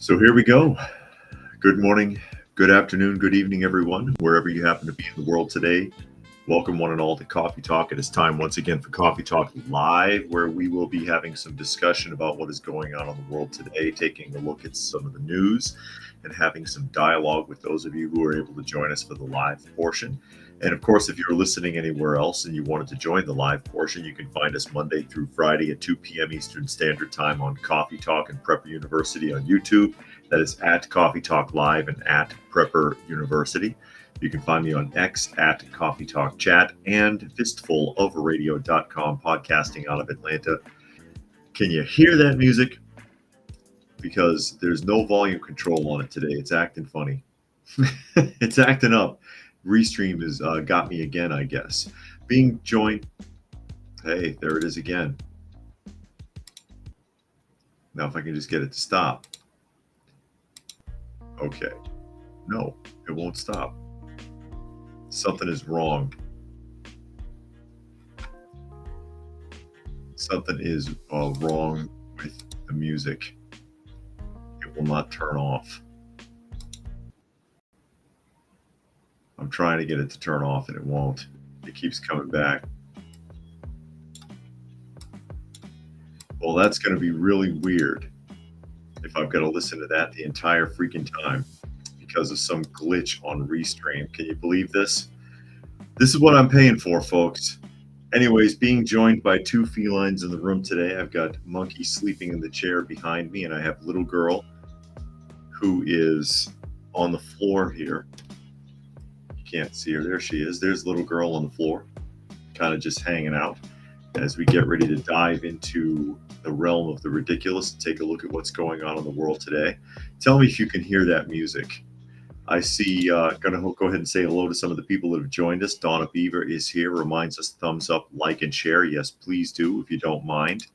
So here we go. Good morning, good afternoon, good evening, everyone, wherever you happen to be in the world today. Welcome, one and all, to Coffee Talk. It is time once again for Coffee Talk Live, where we will be having some discussion about what is going on in the world today, taking a look at some of the news, and having some dialogue with those of you who are able to join us for the live portion. And of course, if you're listening anywhere else and you wanted to join the live portion, you can find us Monday through Friday at 2 p.m. Eastern Standard Time on Coffee Talk and Prepper University on YouTube. That is at Coffee Talk Live and at Prepper University. You can find me on X at Coffee Talk Chat and fistfulofradio.com, podcasting out of Atlanta. Can you hear that music? Because there's no volume control on it today. It's acting funny. It's acting up. Restream has got me again, I guess. Being joined. Hey, there it is again. Now, if I can just get it to stop. Okay. No, it won't stop. Something is wrong. Something is wrong with the music. It will not turn off. I'm trying to get it to turn off and it won't. It keeps coming back. Well, that's going to be really weird if I've got to listen to that the entire freaking time because of some glitch on Restream. Can you believe this? This is what I'm paying for, folks. Anyways, being joined by two felines in the room today. I've got Monkey sleeping in the chair behind me, and I have Little Girl who is on the floor here. Can't see her. There she is. There's Little Girl on the floor, kind of just hanging out as we get ready to dive into the realm of the ridiculous and take a look at what's going on in the world today. Tell me if you can hear that music. I see, gonna go ahead and say hello to some of the people that have joined us. Donna Beaver is here, reminds us thumbs up, like, and share. Yes, please do, if you don't mind.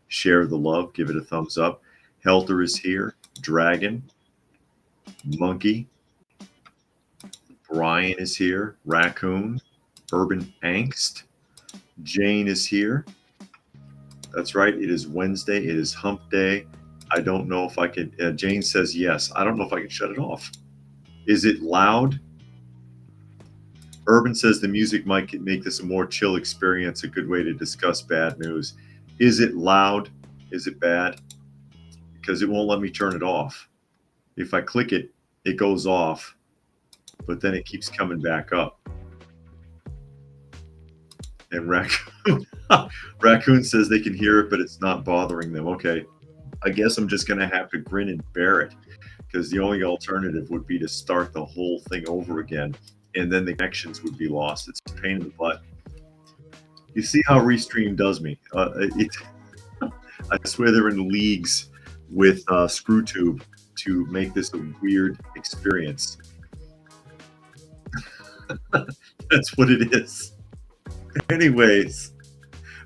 Share the love, give it a thumbs up. Helter is here, Dragon, Monkey, Brian is here, Raccoon, Urban Angst, Jane is here. That's right, it is Wednesday, it is hump day. I don't know if I can, Jane says yes. I don't know if I can shut it off. Is it loud? Urban says the music might make this a more chill experience, a good way to discuss bad news. Is it loud? Is it bad? Because it won't let me turn it off. If I click it, it goes off. But then it keeps coming back up. And Raccoon says they can hear it, but it's not bothering them. Okay, I guess I'm just going to have to grin and bear it, because the only alternative would be to start the whole thing over again, and then the connections would be lost. It's a pain in the butt. You see how Restream does me. I swear they're in leagues with ScrewTube to make this a weird experience. That's what it is. Anyways,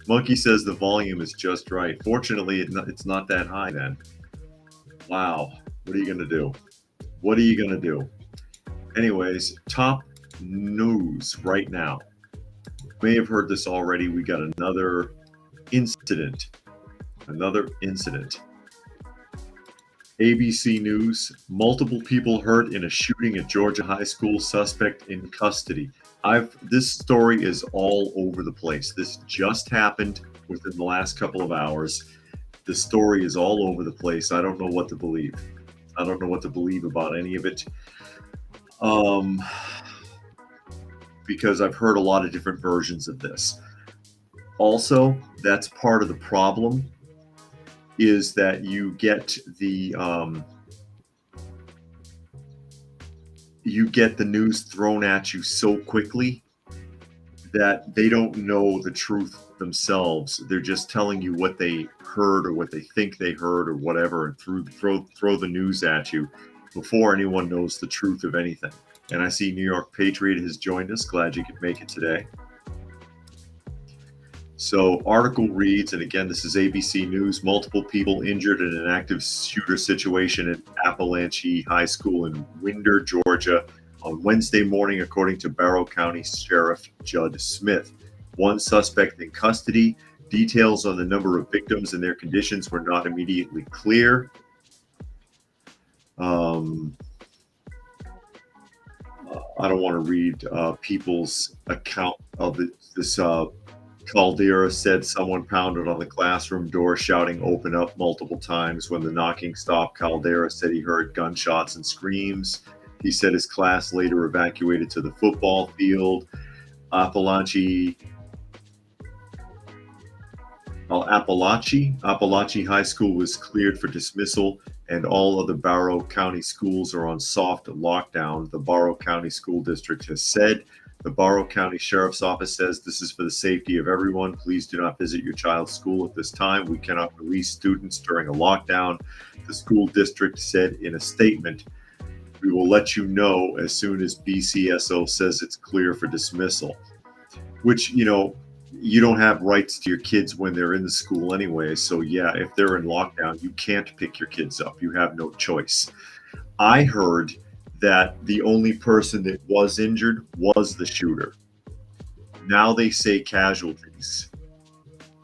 Monkey says the volume is just right. Fortunately, it's not that high then. Wow. What are you going to do? What are you going to do? Anyways, top news right now. You may have heard this already. We got another incident. ABC News, multiple people hurt in a shooting at Georgia high school, suspect in custody. This story is all over the place. This just happened within the last couple of hours. The story is all over the place. I don't know what to believe. I don't know what to believe about any of it. Because I've heard a lot of different versions of this. Also, that's part of the problem, is that you get the news thrown at you so quickly that they don't know the truth themselves. They're just telling you what they heard or what they think they heard or whatever, and throw the news at you before anyone knows the truth of anything. And I see New York Patriot has joined us. Glad you could make it today. So article reads, and again, this is ABC News, multiple people injured in an active shooter situation at Appalachian High School in Winder, Georgia on Wednesday morning, according to Barrow County Sheriff Judd Smith. One suspect in custody. Details on the number of victims and their conditions were not immediately clear. Um, I don't want to read people's account of it. This Caldera said someone pounded on the classroom door shouting "open up" multiple times. When the knocking stopped, Caldera said he heard gunshots and screams. He said his class later evacuated to the football field. Appalachia High School was cleared for dismissal, and all other Barrow County schools are on soft lockdown, the Barrow County School District has said. The Barrow County Sheriff's Office says this is for the safety of everyone. Please do not visit your child's school at this time. We cannot release students during a lockdown. The school district said in a statement, "We will let you know as soon as BCSO says it's clear for dismissal," which, you don't have rights to your kids when they're in the school anyway. So yeah, if they're in lockdown, you can't pick your kids up. You have no choice. I heard that the only person that was injured was the shooter. Now they say casualties.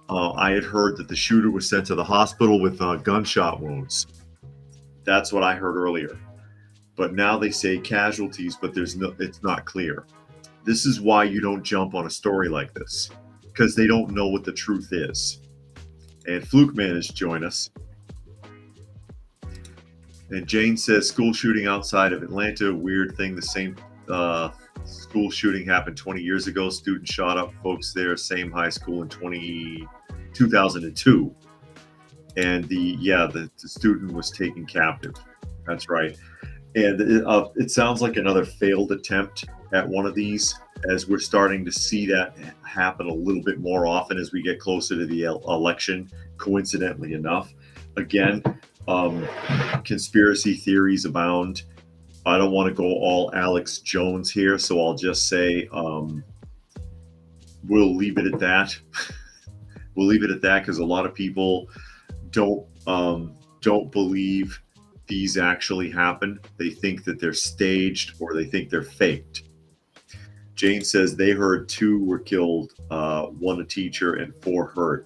I had heard that the shooter was sent to the hospital with gunshot wounds. That's what I heard earlier. But now they say casualties, but it's not clear. This is why you don't jump on a story like this, because they don't know what the truth is. And Flukeman has joined us. And Jane says, school shooting outside of Atlanta, weird thing. The same school shooting happened 20 years ago. Students shot up folks there, same high school in 2002. And the student was taken captive. That's right. And it sounds like another failed attempt at one of these, as we're starting to see that happen a little bit more often as we get closer to the election, coincidentally enough. Again, conspiracy theories abound. I don't want to go all Alex Jones here, so I'll just say we'll leave it at that. We'll leave it at that because a lot of people don't believe these actually happen. They think that they're staged or they think they're faked. Jane says they heard 2 were killed, 1 a teacher and 4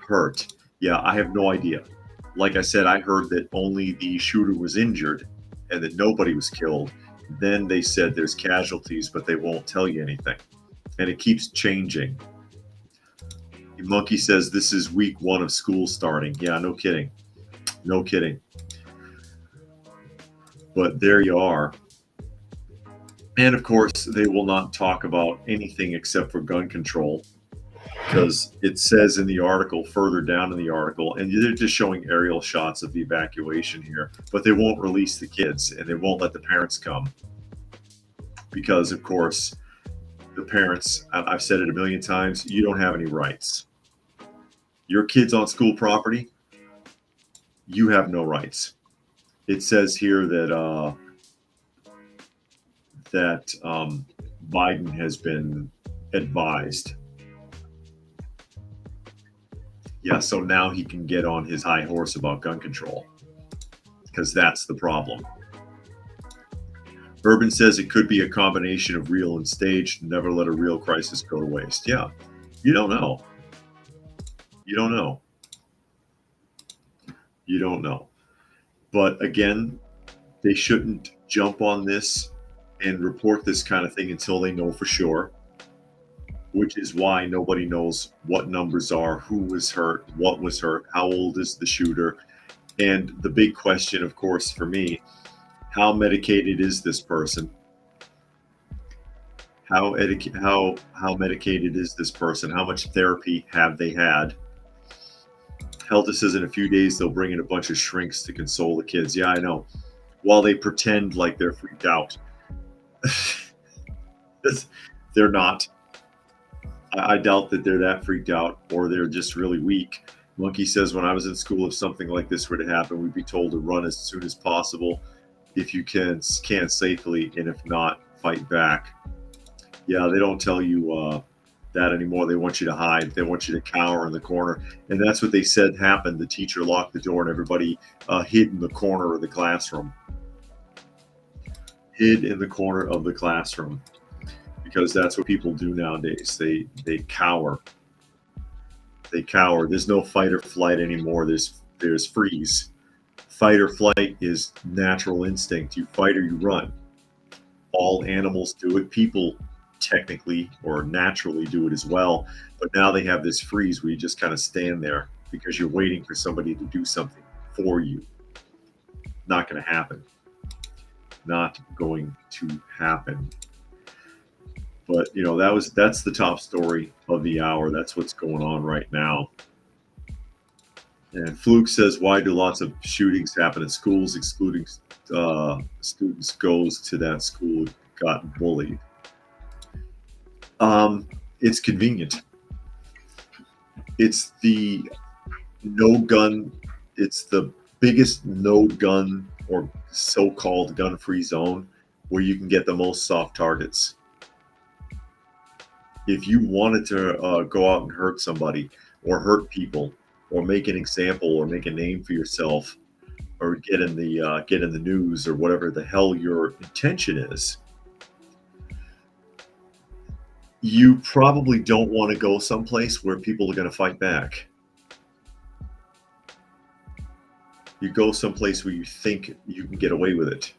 hurt. Yeah, I have no idea. Like I said, I heard that only the shooter was injured and that nobody was killed. Then they said there's casualties, but they won't tell you anything. And it keeps changing. Monkey says this is week 1 of school starting. Yeah, no kidding. No kidding. But there you are. And of course, they will not talk about anything except for gun control, because it says in the article, further down in the article, and they're just showing aerial shots of the evacuation here, but they won't release the kids and they won't let the parents come. Because, of course, the parents, I've said it a million times, you don't have any rights. Your kid's on school property, you have no rights. It says here that Biden has been advised. Yeah, so now he can get on his high horse about gun control, because that's the problem. Urban says it could be a combination of real and staged. Never let a real crisis go to waste. Yeah, you don't know. You don't know. You don't know. But again, they shouldn't jump on this and report this kind of thing until they know for sure, which is why nobody knows what numbers are, who was hurt, what was hurt, how old is the shooter. And the big question, of course, for me, how medicated is this person? How medicated is this person? How much therapy have they had? Helda says in a few days they'll bring in a bunch of shrinks to console the kids. Yeah, I know. While they pretend like they're freaked out. They're not. I doubt that they're that freaked out, or they're just really weak. Monkey says, when I was in school, if something like this were to happen, we'd be told to run as soon as possible if you can safely, and if not, fight back. Yeah, they don't tell you that anymore. They want you to hide. They want you to cower in the corner. And that's what they said happened. The teacher locked the door and everybody hid in the corner of the classroom. Hid in the corner of the classroom. Because that's what people do nowadays. They cower. They cower. There's no fight or flight anymore. There's freeze. Fight or flight is natural instinct. You fight or you run. All animals do it. People technically or naturally do it as well. But now they have this freeze where you just kind of stand there because you're waiting for somebody to do something for you. Not going to happen. Not going to happen. But that's the top story of the hour. That's what's going on right now. And Fluke says, why do lots of shootings happen at schools, excluding students goes to that school got bullied? It's convenient. It's the no gun. It's the biggest no gun or so-called gun-free zone where you can get the most soft targets. If you wanted to go out and hurt somebody or hurt people or make an example or make a name for yourself or get in the news or whatever the hell your intention is, you probably don't want to go someplace where people are going to fight back. You go someplace where you think you can get away with it.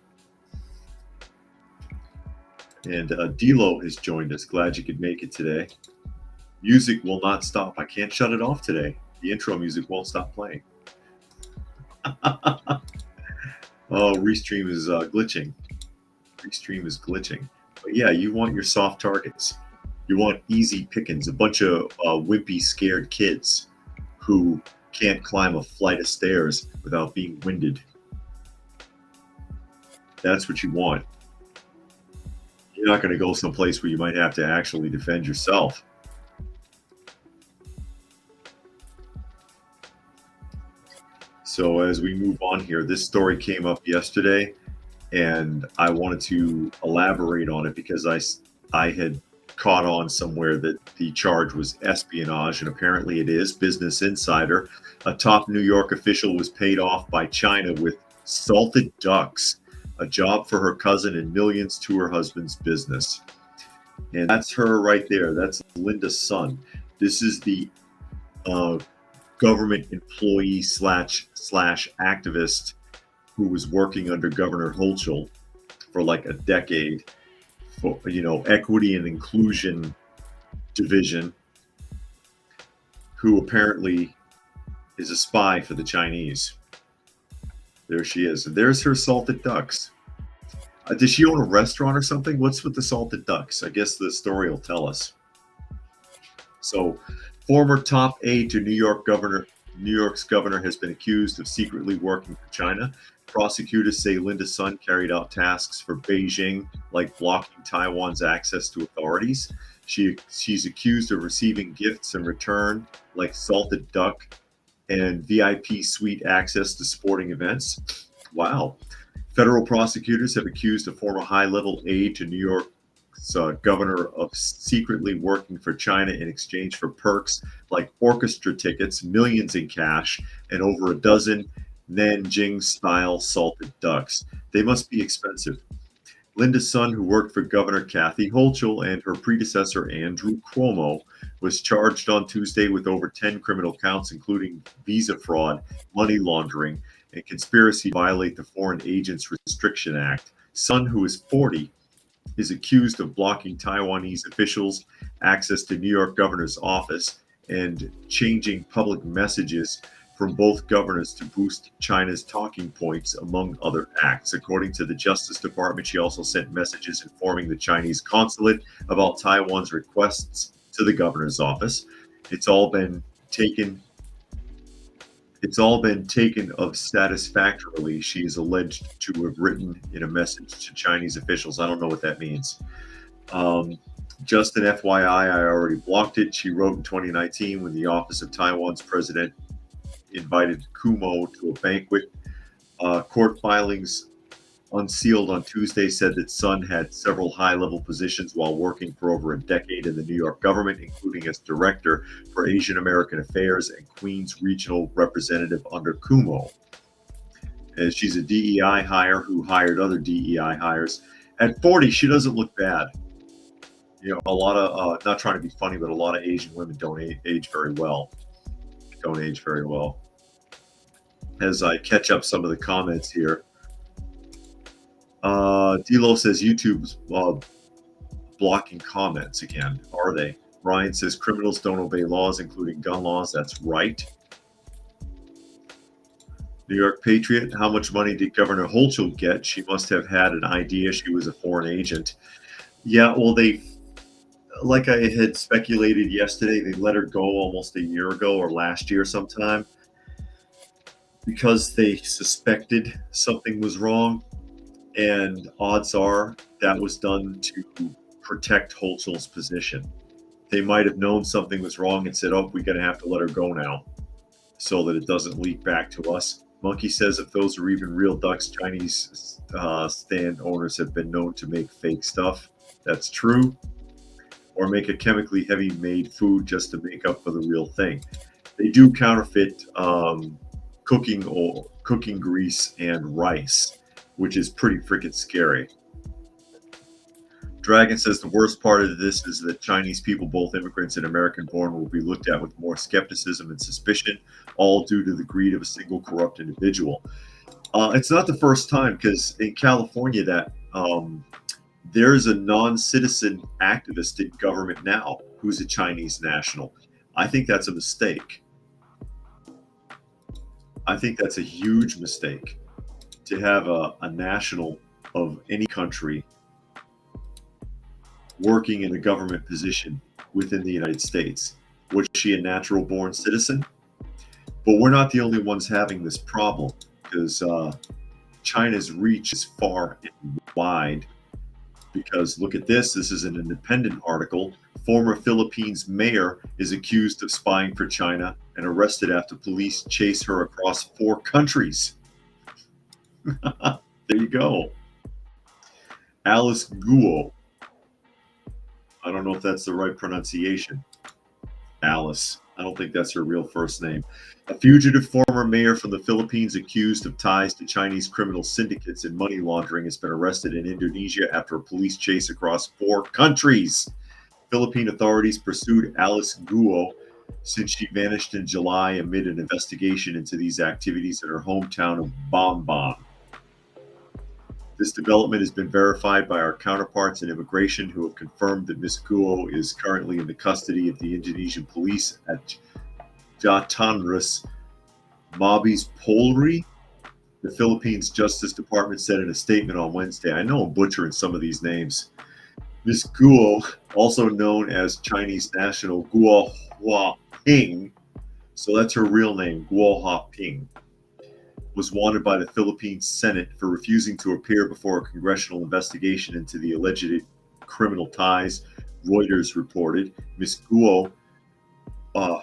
And D-Lo has joined us. Glad you could make it today. Music will not stop. I can't shut it off today. The intro music won't stop playing. Oh, Restream is glitching. Restream is glitching. But yeah, you want your soft targets. You want easy pickings. A bunch of wimpy, scared kids who can't climb a flight of stairs without being winded. That's what you want. You're not going to go someplace where you might have to actually defend yourself. So as we move on here, this story came up yesterday, and I wanted to elaborate on it because I had caught on somewhere that the charge was espionage, and apparently it is. Business Insider, a top New York official was paid off by China with salted ducks, a job for her cousin and millions to her husband's business. And that's her right there. That's Linda's son. This is the government employee slash activist who was working under Governor Hochul for like a decade for, equity and inclusion division, who apparently is a spy for the Chinese. There she is. There's her salted ducks. Does she own a restaurant or something? What's with the salted ducks? I guess the story will tell us. So, former top aide to New York's governor has been accused of secretly working for China. Prosecutors say Linda's son carried out tasks for Beijing, like blocking Taiwan's access to authorities. She's accused of receiving gifts in return, like salted duck and VIP suite access to sporting events. Wow. Federal prosecutors have accused a former high-level aide to New York's governor of secretly working for China in exchange for perks like orchestra tickets, millions in cash, and over a dozen Nanjing-style salted ducks. They must be expensive. Linda's son, who worked for Governor Kathy Hochul and her predecessor Andrew Cuomo, was charged on Tuesday with over 10 criminal counts, including visa fraud, money laundering, and conspiracy to violate the Foreign Agents Restriction Act. Son, who is 40, is accused of blocking Taiwanese officials' access to New York governor's office and changing public messages from both governors to boost China's talking points, among other acts. According to the Justice Department, she also sent messages informing the Chinese consulate about Taiwan's requests to the governor's office. It's all been taken of satisfactorily, she is alleged to have written in a message to Chinese officials. I don't know what that means. Just an FYI, I already blocked it, she wrote in 2019 when the office of Taiwan's president invited Cuomo to a banquet. Court filings unsealed on Tuesday said that Sun had several high-level positions while working for over a decade in the New York government, including as director for Asian American Affairs and Queens regional representative under Cuomo. And she's a DEI hire who hired other DEI hires. At 40, she doesn't look bad. A lot of, not trying to be funny, but a lot of Asian women don't age very well. as I catch up some of the comments here. Dilo says YouTube's blocking comments again. Are they? Brian says criminals don't obey laws, including gun laws. That's right. New York Patriot, how much money did Governor Hochul get? She must have had an idea she was a foreign agent. Yeah, well, like I had speculated yesterday, they let her go almost a year ago or last year sometime because they suspected something was wrong. And odds are that was done to protect Hochul's position. They might have known something was wrong and said, oh, we're going to have to let her go now so that it doesn't leak back to us. Monkey says if those are even real ducks, Chinese stand owners have been known to make fake stuff. That's true. Or make a chemically heavy made food just to make up for the real thing. They do counterfeit cooking grease and rice, which is pretty freaking scary. Dragon says the worst part of this is that Chinese people, both immigrants and American-born, will be looked at with more skepticism and suspicion, all due to the greed of a single corrupt individual. It's not the first time, because in California that there's a non-citizen activist in government now who's a Chinese national. I think that's a mistake. I think that's a huge mistake to have a national of any country working in a government position within the United States. Was she a natural born citizen? But we're not the only ones having this problem, because China's reach is far and wide. Because look at this is an independent article. Former Philippines mayor is accused of spying for China and arrested after police chase her across 4 countries. There you go. Alice Guo. I don't know if that's the right pronunciation. Alice. I don't think that's her real first name. A fugitive former mayor from the Philippines accused of ties to Chinese criminal syndicates and money laundering has been arrested in Indonesia after a police chase across 4 countries. Philippine authorities pursued Alice Guo since she vanished in July amid an investigation into these activities in her hometown of Bambang. This development has been verified by our counterparts in immigration, who have confirmed that Ms. Guo is currently in the custody of the Indonesian police at Jatinegara Mabes Polri. The Philippines Justice Department said in a statement on Wednesday. I know I'm butchering some of these names. Ms. Guo, also known as Chinese national Guo Huaping, so that's her real name, Guo Huaping, was wanted by the Philippine Senate for refusing to appear before a congressional investigation into the alleged criminal ties, Reuters reported. Ms. Guo,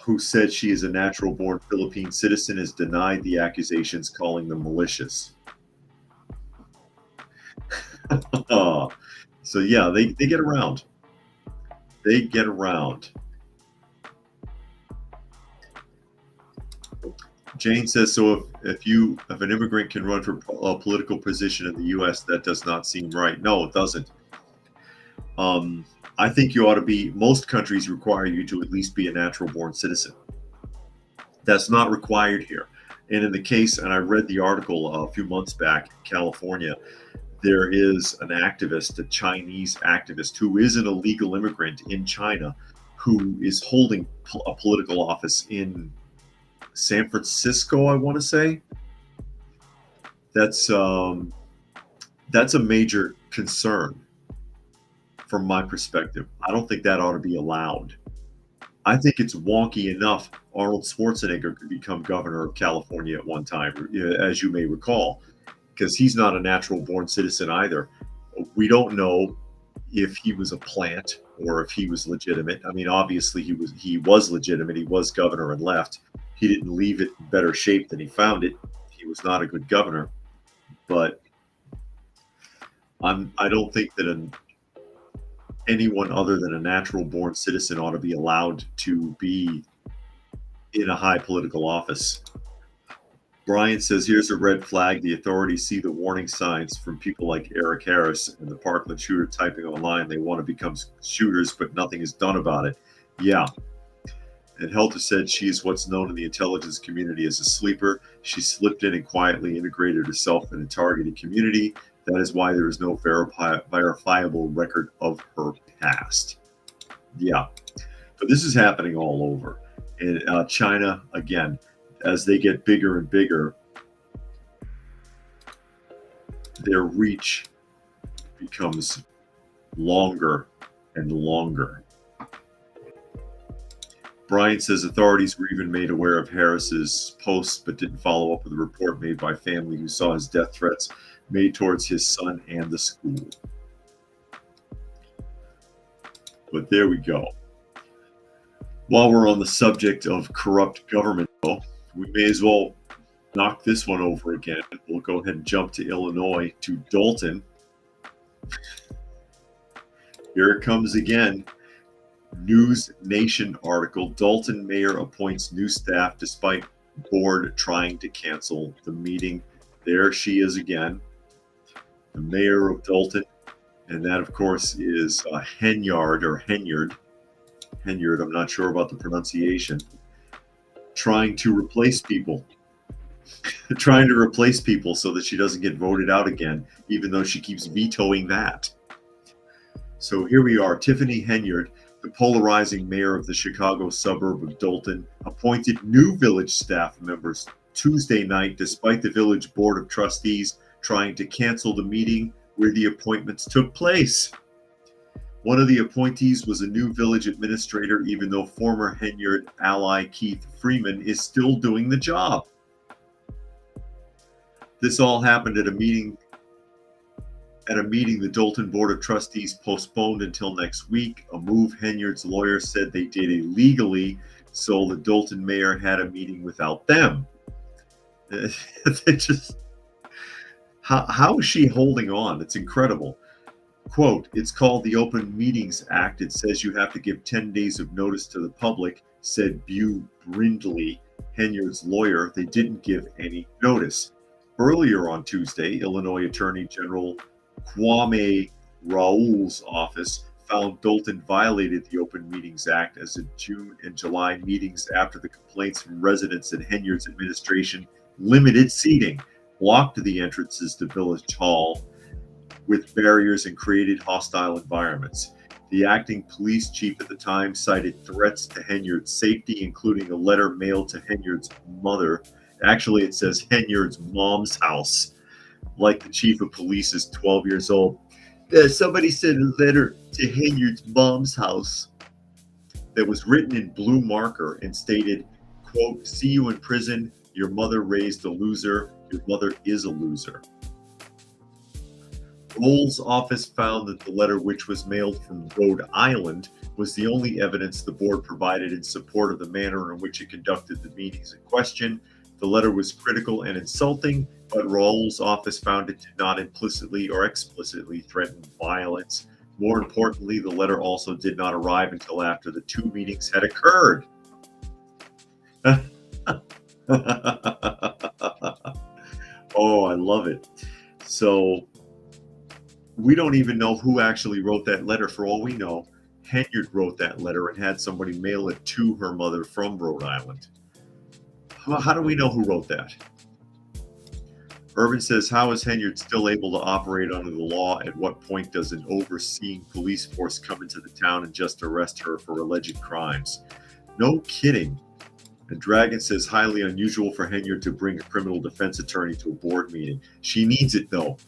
who said she is a natural-born Philippine citizen, has denied the accusations, calling them malicious. So yeah, they get around. They get around. Jane says, so if an immigrant can run for a political position in the U.S., that does not seem right. No, it doesn't. I think you ought to be, most countries require you to at least be a natural-born citizen. That's not required here. And in the case, and I read the article a few months back in California, there is an activist, a Chinese activist, who is an illegal immigrant in China, who is holding a political office in San Francisco, I want to say. That's a major concern from my perspective. I don't think that ought to be allowed. I think it's wonky enough. Arnold Schwarzenegger could become governor of California at one time, as you may recall, because he's not a natural-born citizen either. We don't know if he was a plant or if he was legitimate. I mean, obviously he was legitimate. He was governor and left. He didn't leave it in better shape than he found it. He was not a good governor. But I don't think that anyone other than a natural-born citizen ought to be allowed to be in a high political office. Brian says, here's a red flag. The authorities see the warning signs from people like Eric Harris and the Parkland shooter typing online. They want to become shooters, but nothing is done about it. Yeah. And Helter said she is what's known in the intelligence community as a sleeper. She slipped in and quietly integrated herself in a targeted community. That is why there is no verifiable record of her past. Yeah, but this is happening all over. In China, again, as they get bigger and bigger, their reach becomes longer and longer. Brian says authorities were even made aware of Harris's posts, but didn't follow up with a report made by family who saw his death threats made towards his son and the school. But there we go. While we're on the subject of corrupt government, though, we may as well knock this one over again. We'll go ahead and jump to Illinois, to Dalton. Here it comes again. News Nation article. Dalton mayor appoints new staff despite board trying to cancel the meeting. There she is again, the mayor of Dalton. And that, of course, is Henyard or Henyard. Henyard, I'm not sure about the pronunciation. Trying to replace people. Trying to replace people so that she doesn't get voted out again, even though she keeps vetoing that. So here we are. Tiffany Henyard, the polarizing mayor of the Chicago suburb of Dalton, appointed new village staff members Tuesday night, despite the village board of trustees trying to cancel the meeting where the appointments took place. One of the appointees was a new village administrator, even though former Henyard ally Keith Freeman is still doing the job. This all happened at a meeting the Dalton Board of Trustees postponed until next week, a move Henyard's lawyer said they did illegally, so the Dalton mayor had a meeting without them. How is she holding on? It's incredible. Quote, it's called the Open Meetings Act. It says you have to give 10 days of notice to the public, said Bew Brindley, Henyard's lawyer. They didn't give any notice. Earlier on Tuesday, Illinois Attorney General Kwame Raoul's office found Dalton violated the Open Meetings Act as the June and July meetings after the complaints from residents at Henyard's administration limited seating, blocked the entrances to Village Hall with barriers, and created hostile environments. The acting police chief at the time cited threats to Henyard's safety, including a letter mailed to Henyard's mother. Actually, it says Henyard's mom's house, like the chief of police is 12 years old. Somebody sent a letter to Henyard's mom's house that was written in blue marker and stated, quote, see you in prison. Your mother raised a loser. Your mother is a loser. Raoul's office found that the letter, which was mailed from Rhode Island, was the only evidence the board provided in support of the manner in which it conducted the meetings in question. The letter was critical and insulting, but Raoul's office found it did not implicitly or explicitly threaten violence. More importantly, the letter also did not arrive until after the two meetings had occurred. Oh, I love it. So we don't even know who actually wrote that letter. For all we know, Henyard wrote that letter and had somebody mail it to her mother from Rhode Island. How do we know who wrote that? Urban says, how is Henyard still able to operate under the law? At what point does an overseeing police force come into the town and just arrest her for alleged crimes? No kidding. And Dragon says, highly unusual for Henyard to bring a criminal defense attorney to a board meeting. She needs it, though.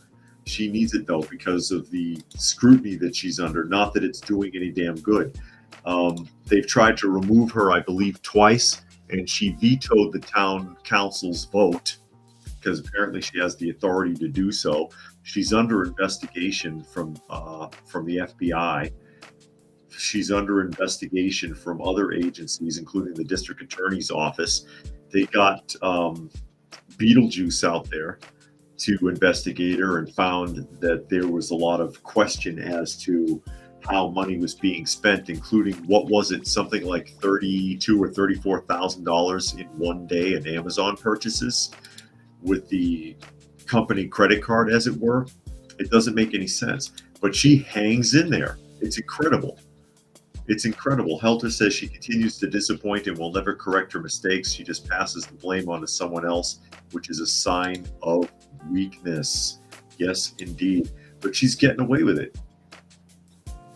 She needs it, though, because of the scrutiny that she's under. Not that it's doing any damn good. They've tried to remove her, I believe, twice, and she vetoed the town council's vote because apparently she has the authority to do so. She's under investigation from the FBI. She's under investigation from other agencies, including the district attorney's office. They got Beetlejuice out there to investigate her and found that there was a lot of question as to how money was being spent, including what was it, something like $32,000 or $34,000 in one day in Amazon purchases with the company credit card, as it were. It doesn't make any sense, but she hangs in there. It's incredible. It's incredible. Helter says she continues to disappoint and will never correct her mistakes. She just passes the blame on to someone else, which is a sign of weakness. Yes, indeed. But she's getting away with it.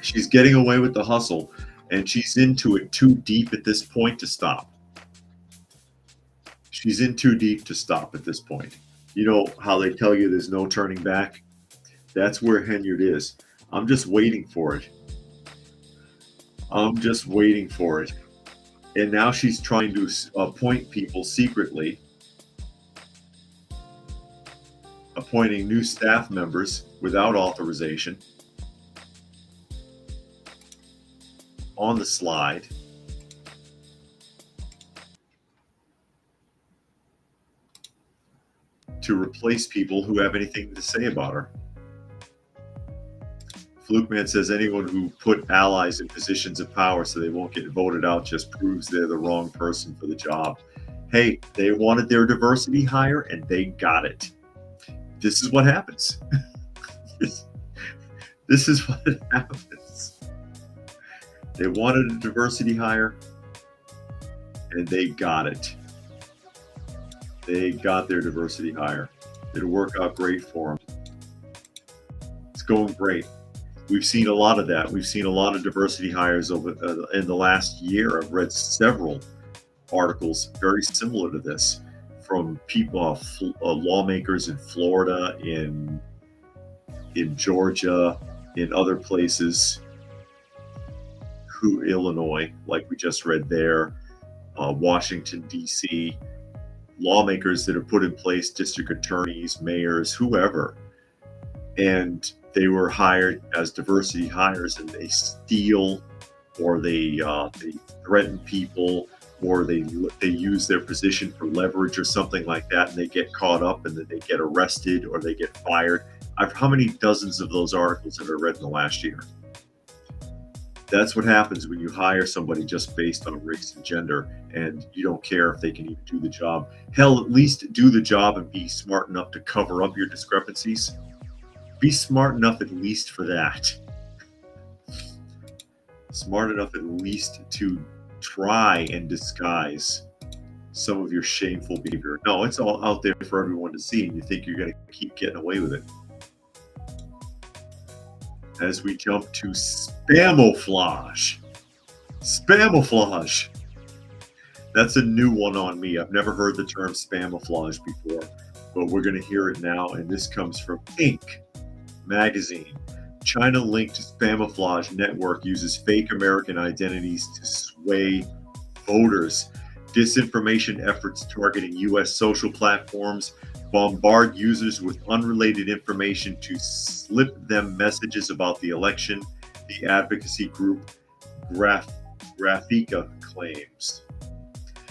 She's getting away with the hustle, and she's into it too deep at this point to stop. She's in too deep to stop at this point. You know how they tell you there's no turning back? That's where Henyard is. I'm just waiting for it. I'm just waiting for it. And now she's trying to appoint people secretly, appointing new staff members without authorization on the slide. To replace people who have anything to say about her. Flukeman says anyone who put allies in positions of power so they won't get voted out just proves they're the wrong person for the job. Hey, they wanted their diversity hire and they got it. This is what happens. This is what happens. They wanted a diversity hire and they got it. They got their diversity hire. It'll work out great for them. It's going great. We've seen a lot of that. We've seen a lot of diversity hires over in the last year. I've read several articles very similar to this from people, lawmakers in Florida, in Georgia, in other places, Illinois, like we just read there, Washington, D.C., lawmakers that have put in place district attorneys, mayors, whoever, and they were hired as diversity hires, and they steal, or they threaten people, or they use their position for leverage or something like that, and they get caught up, and then they get arrested or they get fired. How many dozens of those articles have I read in the last year? That's what happens when you hire somebody just based on race and gender, and you don't care if they can even do the job. Hell, at least do the job and be smart enough to cover up your discrepancies. Be smart enough at least for that. Smart enough at least to try and disguise some of your shameful behavior. No, it's all out there for everyone to see, and you think you're going to keep getting away with it. As we jump to Spamouflage. Spamouflage. That's a new one on me. I've never heard the term Spamouflage before, but we're going to hear it now, and this comes from Inc. magazine. China-linked Spamouflage network uses fake American identities to sway voters. Disinformation efforts targeting U.S. social platforms bombard users with unrelated information to slip them messages about the election, the advocacy group Graphica claims.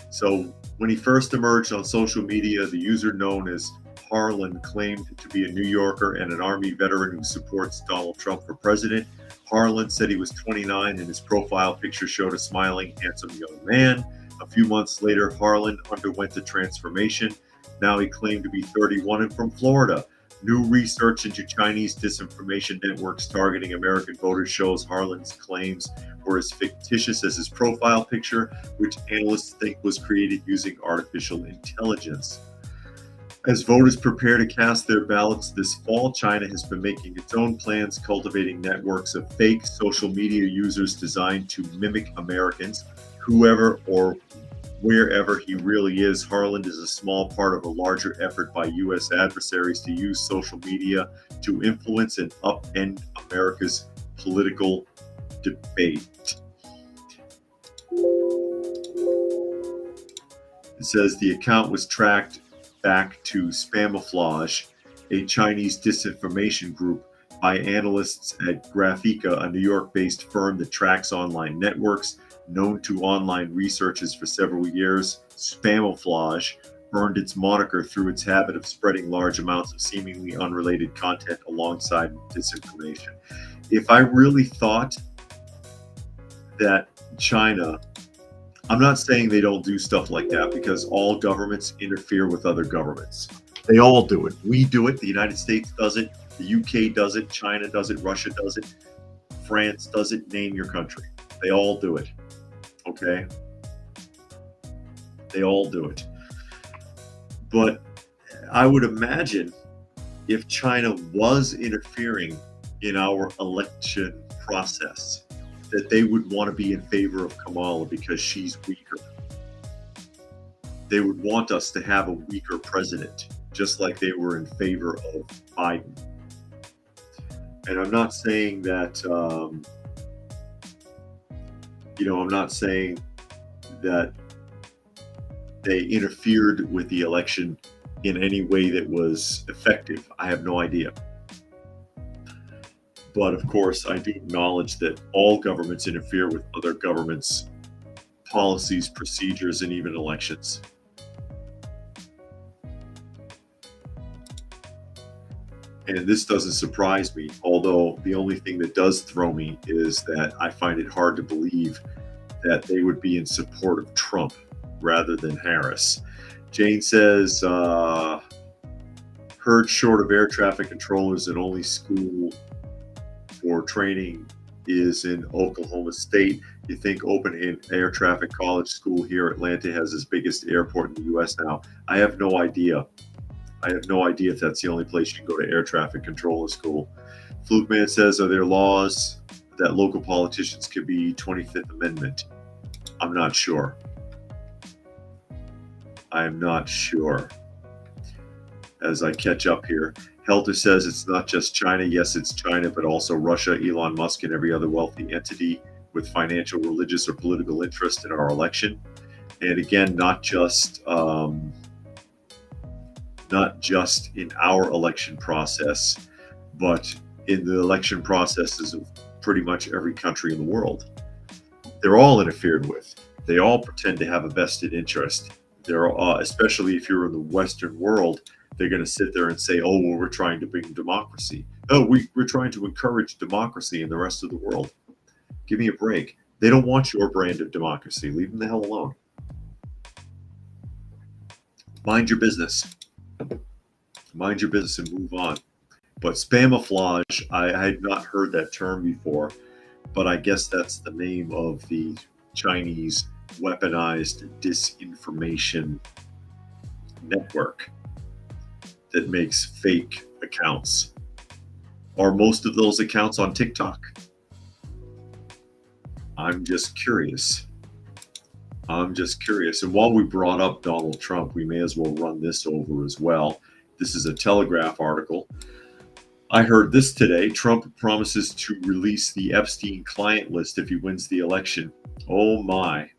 So when he first emerged on social media, the user known as Harlan claimed to be a New Yorker and an Army veteran who supports Donald Trump for president. Harlan said he was 29 and his profile picture showed a smiling, handsome young man. A few months later, Harlan underwent a transformation. Now he claimed to be 31 and from Florida. New research into Chinese disinformation networks targeting American voters shows Harlan's claims were as fictitious as his profile picture, which analysts think was created using artificial intelligence. As voters prepare to cast their ballots this fall, China has been making its own plans, cultivating networks of fake social media users designed to mimic Americans, whoever or wherever he really is. Harlan is a small part of a larger effort by U.S. adversaries to use social media to influence and upend America's political debate. It says the account was tracked back to Spamouflage, a Chinese disinformation group, by analysts at Graphica, a New York-based firm that tracks online networks. Known to online researchers for several years, Spamouflage earned its moniker through its habit of spreading large amounts of seemingly unrelated content alongside disinformation. If I really thought that China, I'm not saying they don't do stuff like that, because all governments interfere with other governments. They all do it. We do it. The United States does it. The UK does it. China does it. Russia does it. France does it. Name your country. They all do it. Okay? They all do it. But I would imagine if China was interfering in our election process, that they would want to be in favor of Kamala because she's weaker. They would want us to have a weaker president, just like they were in favor of Biden. And I'm not saying that, I'm not saying that they interfered with the election in any way that was effective. I have no idea. But of course, I do acknowledge that all governments interfere with other governments' policies, procedures, and even elections. And this doesn't surprise me, although the only thing that does throw me is that I find it hard to believe that they would be in support of Trump rather than Harris. Jane says, heard short of air traffic controllers and only school for training is in Oklahoma State. You think open in air traffic college school here, Atlanta has its biggest airport in the U.S. now. I have no idea. I have no idea if that's the only place you can go to air traffic controller school. Fluke Man says, are there laws that local politicians could be 25th Amendment? I'm not sure. I'm not sure. As I catch up here, Helter says it's not just China. Yes, it's China, but also Russia, Elon Musk, and every other wealthy entity with financial, religious, or political interest in our election. And again, not just in our election process, but in the election processes of pretty much every country in the world. They're all interfered with. They all pretend to have a vested interest. They're especially if you're in the Western world, they're going to sit there and say, oh, well, we're trying to bring democracy. Oh, we're trying to encourage democracy in the rest of the world. Give me a break. They don't want your brand of democracy. Leave them the hell alone. Mind your business. Mind your business and move on. But spamouflage, I had not heard that term before, but I guess that's the name of the Chinese weaponized disinformation network that makes fake accounts. Are most of those accounts on TikTok? I'm just curious. And while we brought up Donald Trump, we may as well run this over as well. This is a Telegraph article. I heard this today. Trump promises to release the Epstein client list if he wins the election. Oh my.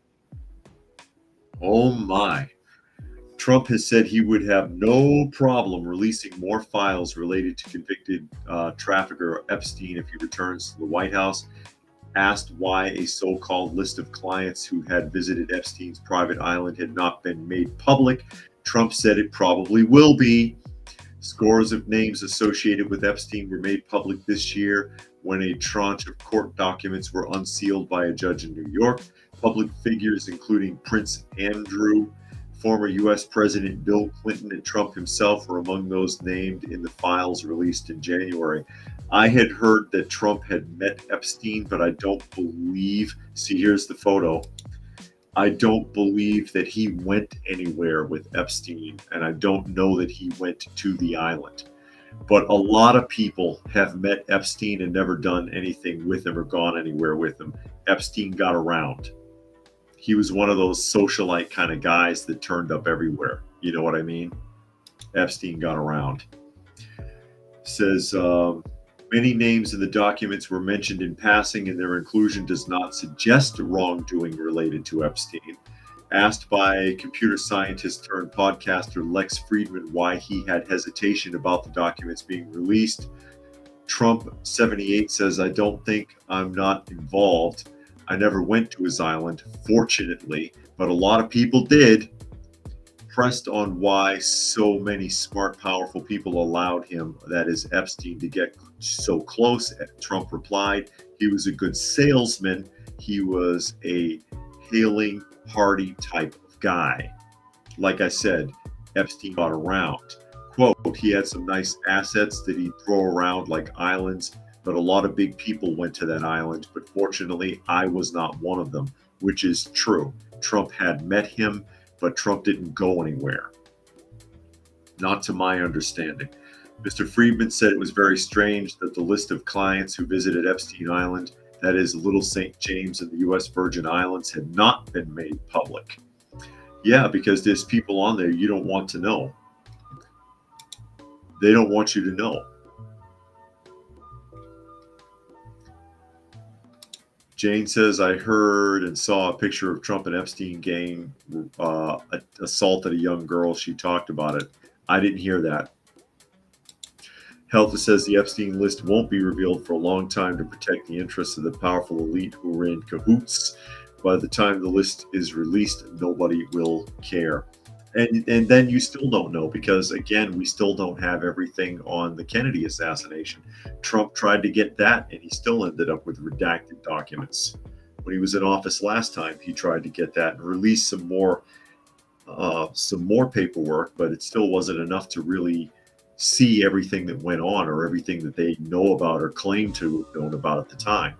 Oh my. Trump has said he would have no problem releasing more files related to convicted trafficker Epstein if he returns to the White House. Asked why a so-called list of clients who had visited Epstein's private island had not been made public, Trump said it probably will be. Scores of names associated with Epstein were made public this year when a tranche of court documents were unsealed by a judge in New York. Public figures including Prince Andrew, former U.S. President Bill Clinton, and Trump himself were among those named in the files released in January. I had heard that Trump had met Epstein, but I don't believe, see, here's the photo. I don't believe that he went anywhere with Epstein, and I don't know that he went to the island. But a lot of people have met Epstein and never done anything with him or gone anywhere with him. Epstein got around. He was one of those socialite kind of guys that turned up everywhere. You know what I mean? Epstein got around. Says, many names in the documents were mentioned in passing, and their inclusion does not suggest wrongdoing related to Epstein. Asked by computer scientist turned podcaster Lex Friedman why he had hesitation about the documents being released, Trump 78 says, I don't think I'm not involved. I never went to his island, fortunately, but a lot of people did. Pressed on why so many smart, powerful people allowed him, that is Epstein, to get so close, Trump replied, he was a good salesman. He was a hailing, hearty type of guy. Like I said, Epstein got around. Quote, he had some nice assets that he'd throw around like islands, but a lot of big people went to that island. But fortunately, I was not one of them, which is true. Trump had met him, but Trump didn't go anywhere. Not to my understanding. Mr. Friedman said it was very strange that the list of clients who visited Epstein Island, that is Little St. James and the U.S. Virgin Islands, had not been made public. Yeah, because there's people on there you don't want to know. They don't want you to know. Jane says, I heard and saw a picture of Trump and Epstein gang assaulted a young girl. She talked about it. I didn't hear that. Health says the Epstein list won't be revealed for a long time to protect the interests of the powerful elite who are in cahoots. By the time the list is released, nobody will care. And then you still don't know because, again, we still don't have everything on the Kennedy assassination. Trump tried to get that, and he still ended up with redacted documents. When he was in office last time, he tried to get that and release some more paperwork, but it still wasn't enough to really see everything that went on or everything that they know about or claim to have known about at the time.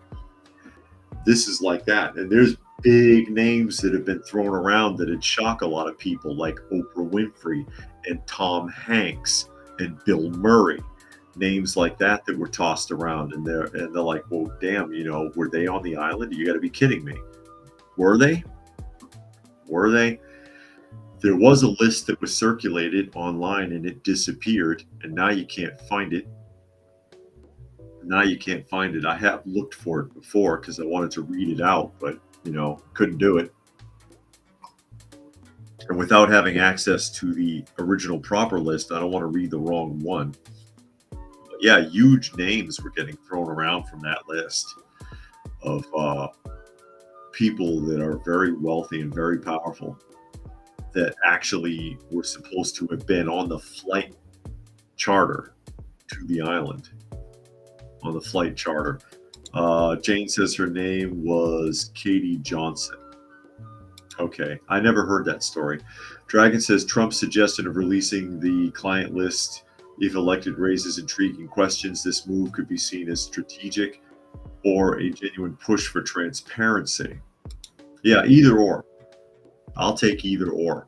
This is like that. And there's big names that have been thrown around that would shock a lot of people, like Oprah Winfrey and Tom Hanks and Bill Murray. Names like that were tossed around, and they're like, well, damn, were they on the island? You got to be kidding me. Were they? There was a list that was circulated online and it disappeared, and now you can't find it. I have looked for it before because I wanted to read it out, but couldn't do it. And without having access to the original proper list, I don't want to read the wrong one. But yeah, huge names were getting thrown around from that list of people that are very wealthy and very powerful that actually were supposed to have been on the flight charter to the island. On the flight charter. Jane says her name was Katie Johnson. Okay, I never heard that story. Dragon says Trump's suggestion of releasing the client list if elected raises intriguing questions. This move could be seen as strategic or a genuine push for transparency. Yeah, either or. I'll take either or.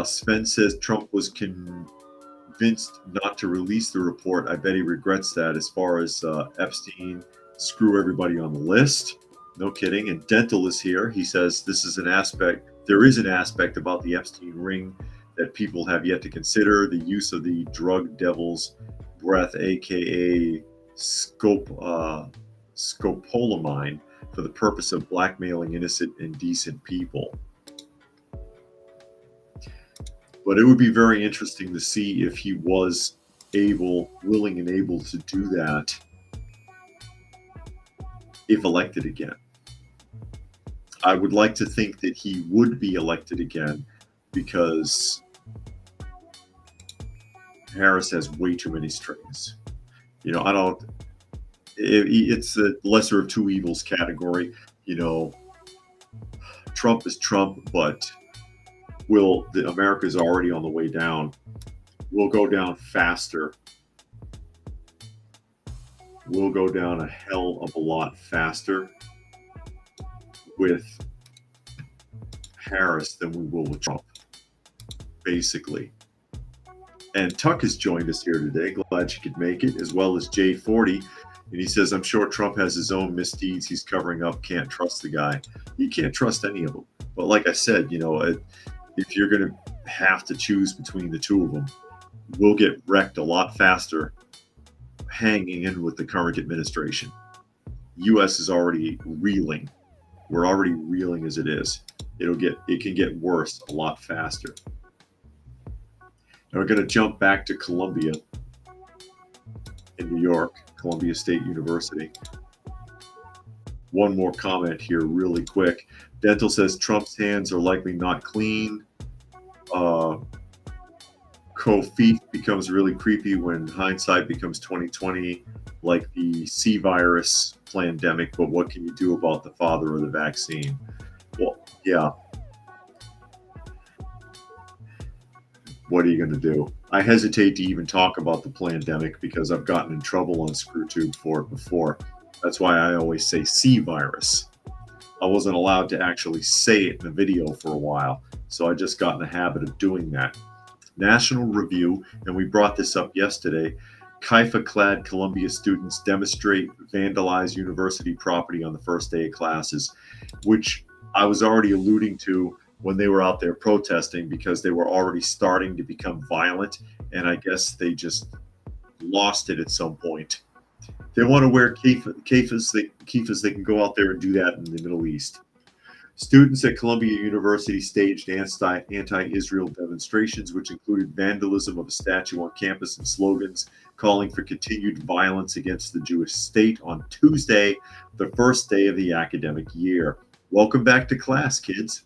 Sven says Trump was convinced not to release the report. I bet he regrets that. As far as Epstein, screw everybody on the list. No kidding. And Dental is here. He says there is an aspect about the Epstein ring that people have yet to consider. The use of the drug devil's breath, aka scopolamine, for the purpose of blackmailing innocent and decent people. But it would be very interesting to see if he was willing and able to do that if elected again. I would like to think that he would be elected again because Harris has way too many strings. It's the lesser of two evils category. Trump is Trump, but America's already on the way down. We'll go down faster. We'll go down a hell of a lot faster with Harris than we will with Trump, basically. And Tuck has joined us here today. Glad she could make it, as well as J40. And he says, I'm sure Trump has his own misdeeds he's covering up. Can't trust the guy. You can't trust any of them. But like I said, if you're going to have to choose between the two of them, we'll get wrecked a lot faster hanging in with the current administration. U.S. is already reeling. We're already reeling as it is. It can get worse a lot faster. Now we're going to jump back to Columbia in New York, Columbia State University. One more comment here really quick. Dental says Trump's hands are likely not clean. Kofi becomes really creepy when hindsight becomes 2020, like the C virus pandemic. But what can you do about the father of the vaccine? Well, yeah. What are you going to do? I hesitate to even talk about the pandemic because I've gotten in trouble on ScrewTube for it before. That's why I always say C virus. I wasn't allowed to actually say it in a video for a while, so I just got in the habit of doing that. National Review, and we brought this up yesterday, Kaifa-clad Columbia students demonstrate, vandalize university property on the first day of classes, which I was already alluding to when they were out there protesting because they were already starting to become violent, and I guess they just lost it at some point. They want to wear kifas, they can go out there and do that in the Middle East. Students at Columbia University staged anti-Israel demonstrations, which included vandalism of a statue on campus and slogans calling for continued violence against the Jewish state on Tuesday, the first day of the academic year. Welcome back to class, kids.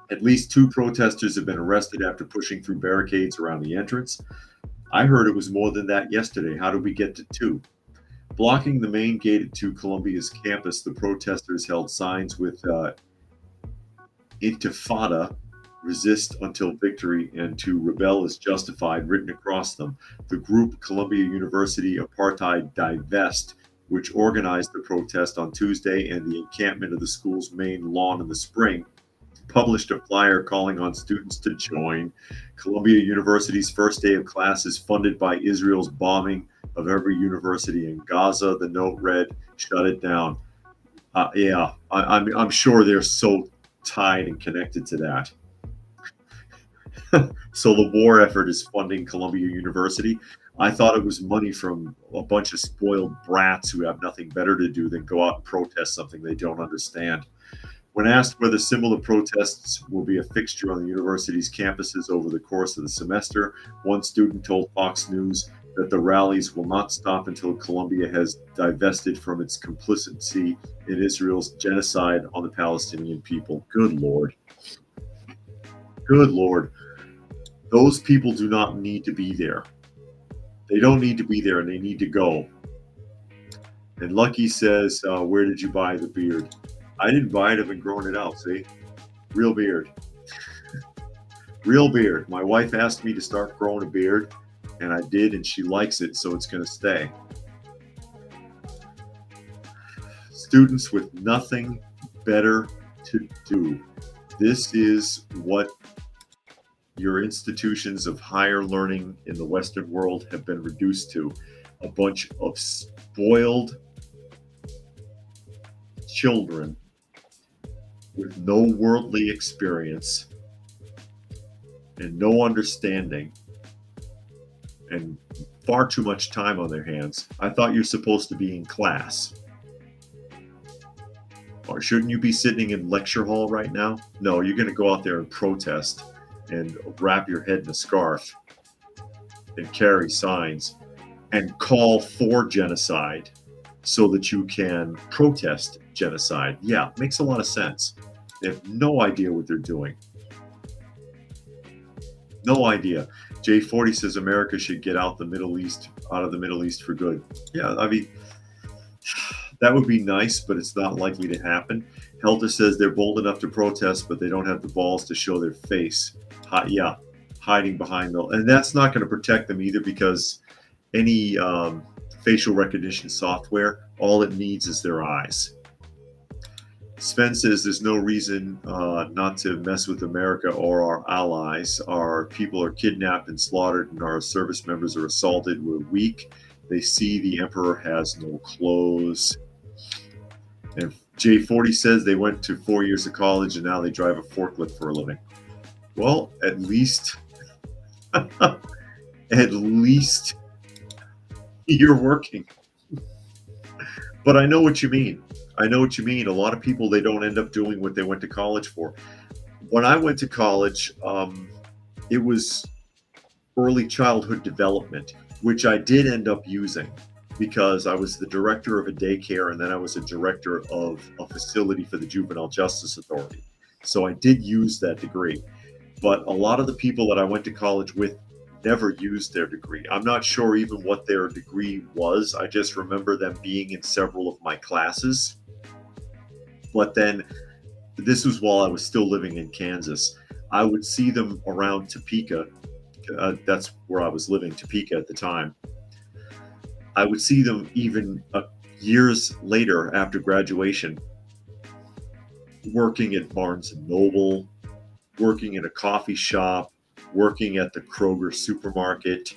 At least 2 protesters have been arrested after pushing through barricades around the entrance. I heard it was more than that yesterday. How did we get to 2? Blocking the main gate to Columbia's campus, the protesters held signs with Intifada, resist until victory, and to rebel is justified, written across them. The group Columbia University Apartheid Divest, which organized the protest on Tuesday and the encampment of the school's main lawn in the spring, published a flyer calling on students to join. Columbia University's first day of class is funded by Israel's bombing of every university in Gaza. The note read, "Shut it down." I'm sure they're so tied and connected to that. So the war effort is funding Columbia University. I thought it was money from a bunch of spoiled brats who have nothing better to do than go out and protest something they don't understand. When asked whether similar protests will be a fixture on the university's campuses over the course of the semester, one student told Fox News that the rallies will not stop until Columbia has divested from its complicity in Israel's genocide on the Palestinian people. Good Lord. Good Lord. Those people do not need to be there. They don't need to be there, and they need to go. And Lucky says, where did you buy the beard? I didn't buy it. I've been growing it out, see? Real beard. Real beard. My wife asked me to start growing a beard, and I did, and she likes it, so it's going to stay. Students with nothing better to do. This is what your institutions of higher learning in the Western world have been reduced to. A bunch of spoiled children with no worldly experience and no understanding and far too much time on their hands. I thought you're supposed to be in class. Or shouldn't you be sitting in lecture hall right now? No, you're going to go out there and protest and wrap your head in a scarf and carry signs and call for genocide so that you can protest genocide. Yeah, makes a lot of sense. They have no idea what they're doing. No idea. J40 says America should get out of the Middle East for good. Yeah, I mean, that would be nice, but it's not likely to happen. Helter says they're bold enough to protest, but they don't have the balls to show their face. Hiding behind them. And that's not going to protect them either, because any facial recognition software, all it needs is their eyes. Sven says there's no reason not to mess with America or our allies. Our people are kidnapped and slaughtered, and our service members are assaulted. We're weak. They see the emperor has no clothes. And J40 says they went to 4 years of college and now they drive a forklift for a living. Well, at least you're working. But I know what you mean. I know what you mean. A lot of people, they don't end up doing what they went to college for. When I went to college, it was early childhood development, which I did end up using because I was the director of a daycare, and then I was a director of a facility for the Juvenile Justice Authority. So I did use that degree. But a lot of the people that I went to college with never used their degree. I'm not sure even what their degree was. I just remember them being in several of my classes. But then this was while I was still living in Kansas. I would see them around Topeka. That's where I was living, Topeka at the time. I would see them even years later after graduation, working at Barnes and Noble, working in a coffee shop, working at the Kroger supermarket,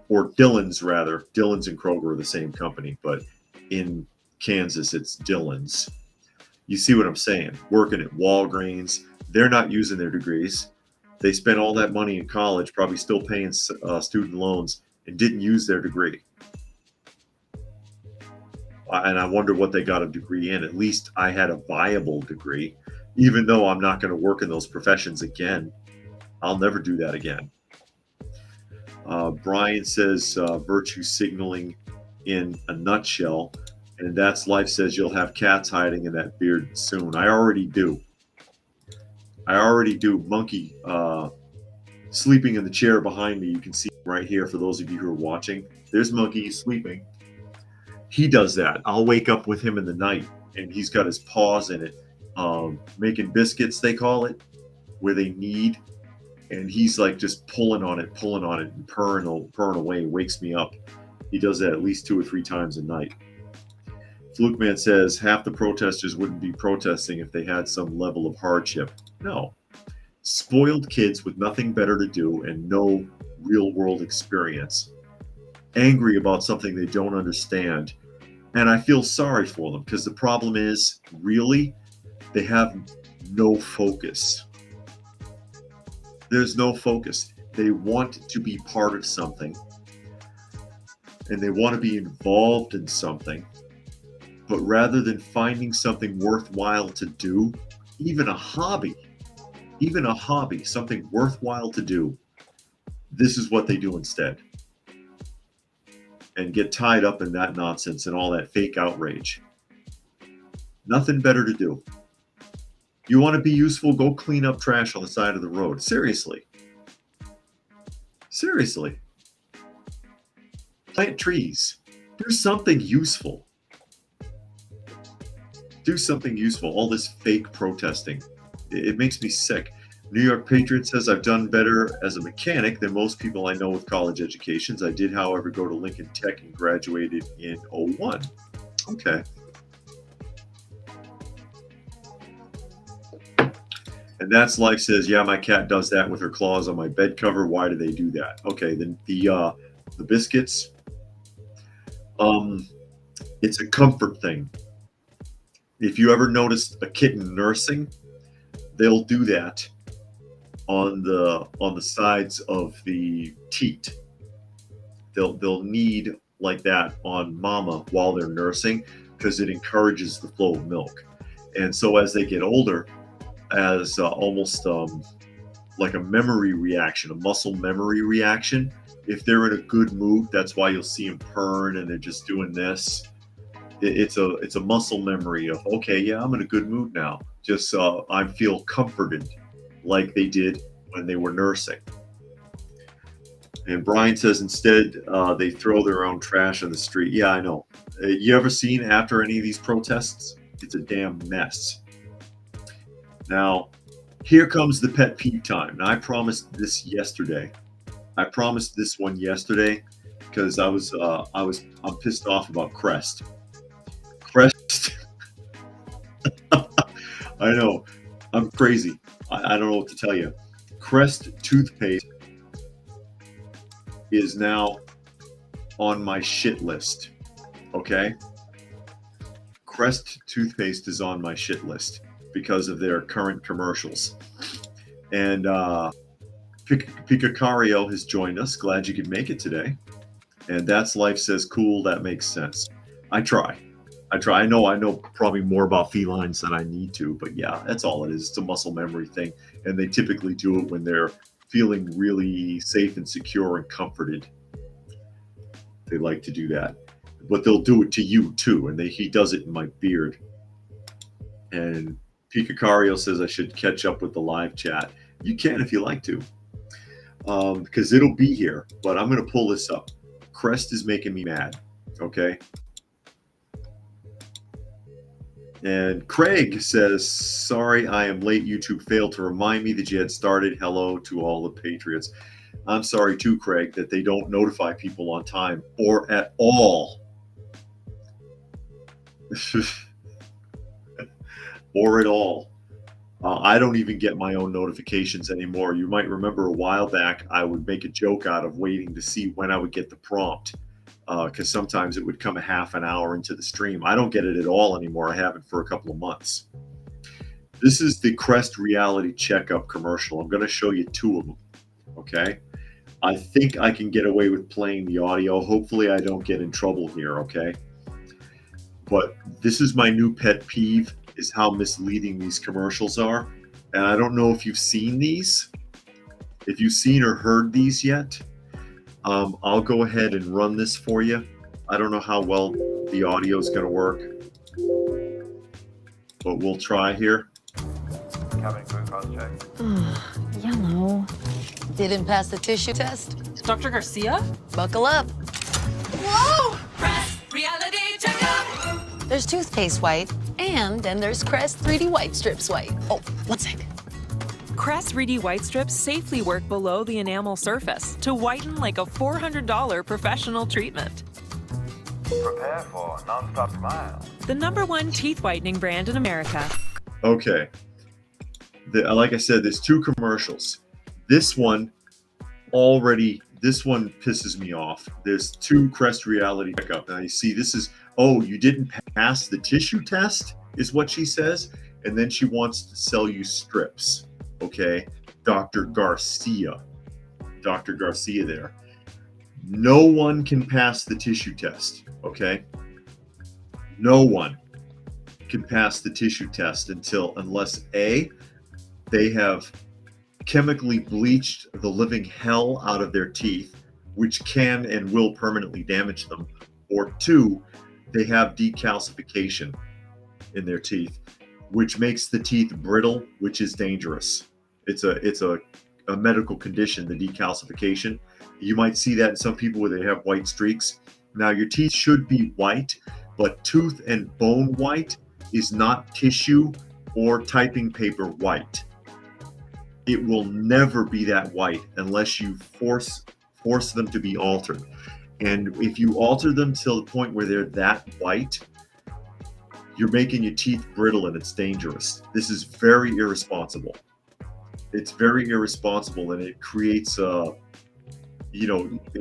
or Dillon's rather. Dillon's and Kroger are the same company, but in Kansas, it's Dillon's. You see what I'm saying? Working at Walgreens, they're not using their degrees. They spent all that money in college, probably still paying student loans, and didn't use their degree. And I wonder what they got a degree in. At least I had a viable degree, even though I'm not going to work in those professions again. I'll never do that again. Brian says virtue signaling in a nutshell, and that's life says you'll have cats hiding in that beard soon. I already do. Monkey sleeping in the chair behind me. You can see him right here for those of you who are watching. There's Monkey sleeping. He does that. I'll wake up with him in the night, and he's got his paws in it, making biscuits, they call it, where they knead. And he's like just pulling on it, and purring away, wakes me up. He does that at least 2 or 3 times a night. Fluke Man says half the protesters wouldn't be protesting if they had some level of hardship. No. Spoiled kids with nothing better to do and no real world experience, angry about something they don't understand. And I feel sorry for them because the problem is, really, they have no focus. There's no focus. They want to be part of something, and they want to be involved in something. But rather than finding something worthwhile to do, even a hobby, something worthwhile to do, this is what they do instead. And get tied up in that nonsense and all that fake outrage. Nothing better to do. You want to be useful, go clean up trash on the side of the road. Seriously. Plant trees. Do something useful. All this fake protesting. It makes me sick. New York Patriot says, I've done better as a mechanic than most people I know with college educations. I did, however, go to Lincoln Tech and graduated in 01. Okay. And that's life says, yeah, my cat does that with her claws on my bed cover. Why do they do that? Okay, then the biscuits. It's a comfort thing. If you ever noticed a kitten nursing, they'll do that on the sides of the teat. They'll knead like that on mama while they're nursing because it encourages the flow of milk. And so as they get older, as almost like a memory reaction, a muscle memory reaction. If they're in a good mood, that's why you'll see them purring and they're just doing this. It's a muscle memory of, okay, yeah, I'm in a good mood now. Just I feel comforted like they did when they were nursing. And Brian says instead they throw their own trash on the street. Yeah, I know. You ever seen after any of these protests? It's a damn mess. Now, here comes the pet peeve time. Now, I promised this yesterday. I promised this one yesterday because I'm pissed off about Crest. Crest. I know. I'm crazy. I don't know what to tell you. Crest toothpaste is now on my shit list. Okay? Crest toothpaste is on my shit list because of their current commercials. And Picacario has joined us. Glad you could make it today. And that's life says, cool, that makes sense. I try. I know probably more about felines than I need to, but yeah, that's all it is. It's a muscle memory thing. And they typically do it when they're feeling really safe and secure and comforted. They like to do that. But they'll do it to you too. And he does it in my beard. And Picacario says I should catch up with the live chat. You can if you like to, because it'll be here. But I'm going to pull this up. Crest is making me mad. Okay. And Craig says, sorry, I am late. YouTube failed to remind me that you had started. Hello to all the Patriots. I'm sorry too, Craig, that they don't notify people on time or at all. Or at all. I don't even get my own notifications anymore. You might remember a while back, I would make a joke out of waiting to see when I would get the prompt, because sometimes it would come a half an hour into the stream. I don't get it at all anymore. I haven't for a couple of months. This is the Crest Reality Checkup commercial. I'm going to show you two of them, okay? I think I can get away with playing the audio. Hopefully I don't get in trouble here, okay? But this is my new pet peeve, is how misleading these commercials are. And I don't know if you've seen these, if you've seen or heard these yet. I'll go ahead and run this for you. I don't know how well the audio is going to work, but we'll try here. Cabin glucose check. Yellow. Didn't pass the tissue test? Dr. Garcia? Buckle up. Whoa! Crest Reality Checkup. There's toothpaste white, and then there's Crest 3D White Strips white. Oh, one sec. Crest 3D White Strips safely work below the enamel surface to whiten like a $400 professional treatment. Prepare for a non-stop smile. The #1 teeth whitening brand in America. Okay. Like I said, there's two commercials. This one pisses me off. There's two Crest Reality Checkup. Now you see, this is, oh, you didn't pass the tissue test, is what she says. And then she wants to sell you strips. Okay. Dr. Garcia there. No one can pass the tissue test. Okay. No one can pass the tissue test unless A, they have chemically bleached the living hell out of their teeth, which can and will permanently damage them, or two, they have decalcification in their teeth, which makes the teeth brittle, which is dangerous. It's a medical condition, the decalcification. You might see that in some people where they have white streaks. Now, your teeth should be white, but tooth and bone white is not tissue or typing paper white. It will never be that white unless you force them to be altered. And if you alter them till the point where they're that white, you're making your teeth brittle and it's dangerous. This is very irresponsible. It's very irresponsible, and it creates it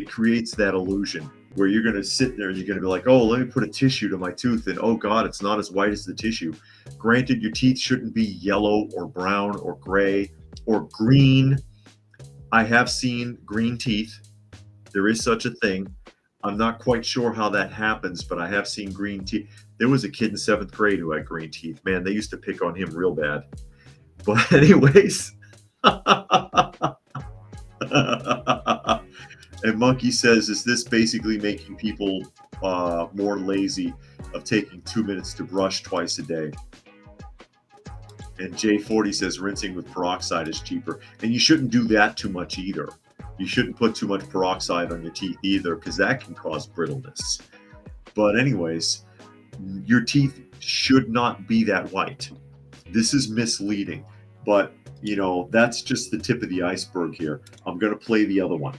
creates that illusion where you're going to sit there and you're going to be like, oh, let me put a tissue to my tooth, and oh God, it's not as white as the tissue. Granted, your teeth shouldn't be yellow or brown or gray or green. I have seen green teeth. There is such a thing. I'm not quite sure how that happens, but I have seen green teeth. There was a kid in 7th grade who had green teeth. Man, they used to pick on him real bad. But anyways. And Monkey says, is this basically making people more lazy of taking 2 minutes to brush twice a day? And J40 says rinsing with peroxide is cheaper. And you shouldn't do that too much either. You shouldn't put too much peroxide on your teeth either, because that can cause brittleness. But anyways, your teeth should not be that white. This is misleading. But, that's just the tip of the iceberg here. I'm going to play the other one.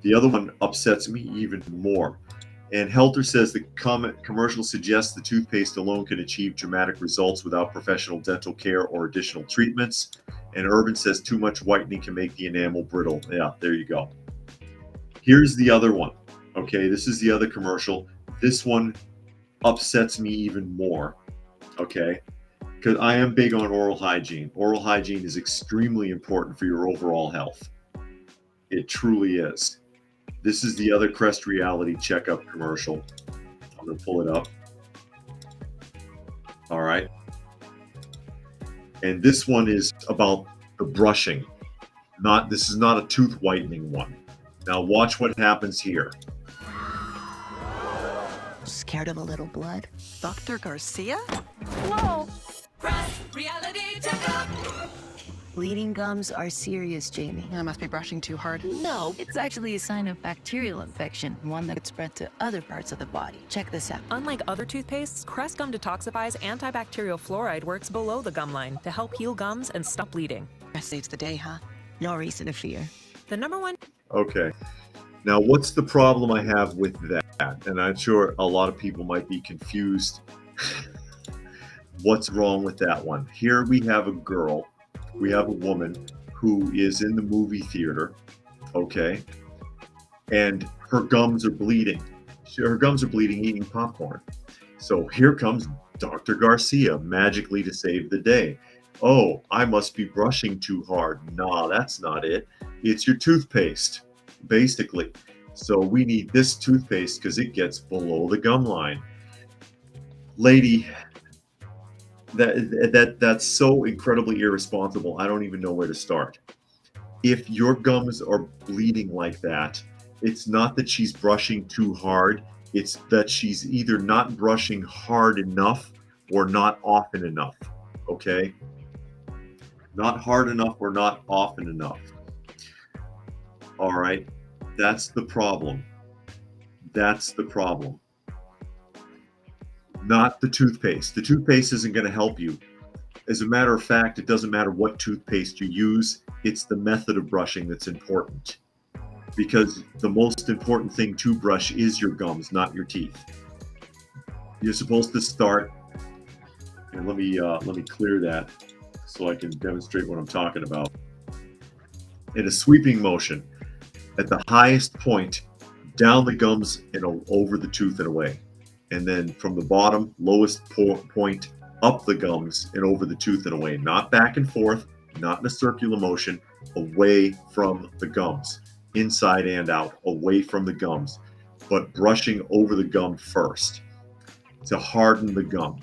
The other one upsets me even more. And Helter says the commercial suggests the toothpaste alone can achieve dramatic results without professional dental care or additional treatments. And Urban says too much whitening can make the enamel brittle. Yeah, there you go. Here's the other one. Okay, this is the other commercial. This one upsets me even more. Okay, because I am big on oral hygiene. Oral hygiene is extremely important for your overall health. It truly is. This is the other Crest Reality Checkup commercial. I'm going to pull it up. All right. And this one is about the brushing. This is not a tooth whitening one. Now watch what happens here. Scared of a little blood? Dr. Garcia? Whoa! Crest Reality Checkup. Bleeding gums are serious, Jamie. I must be brushing too hard. No, it's actually a sign of bacterial infection, one that could spread to other parts of the body. Check this out. Unlike other toothpastes, Crest Gum Detoxify's antibacterial fluoride works below the gum line to help heal gums and stop bleeding. That saves the day, huh? No reason to fear. The number one. Okay. Now, what's the problem I have with that? And I'm sure a lot of people might be confused. What's wrong with that one? Here we have a girl, we have a woman who is in the movie theater, okay, and her gums are bleeding. Her gums are bleeding eating popcorn. So here comes Dr. Garcia magically to save the day. Oh, I must be brushing too hard. Nah, that's not it. It's your toothpaste, basically. So we need this toothpaste because it gets below the gum line. Lady, that's so incredibly irresponsible. I don't even know where to start. If your gums are bleeding like that, it's not that she's brushing too hard. It's that she's either not brushing hard enough or not often enough. Okay? Not hard enough or not often enough. All right? That's the problem. That's the problem. Not the toothpaste. The toothpaste isn't going to help you. As a matter of fact, it doesn't matter what toothpaste you use. It's the method of brushing that's important. Because the most important thing to brush is your gums, not your teeth. You're supposed to start, and let me clear that so I can demonstrate what I'm talking about. In a sweeping motion, at the highest point, down the gums and over the tooth and away. And then from the bottom, lowest point, up the gums and over the tooth and away. Not back and forth, not in a circular motion, away from the gums. Inside and out, away from the gums. But brushing over the gum first to harden the gum.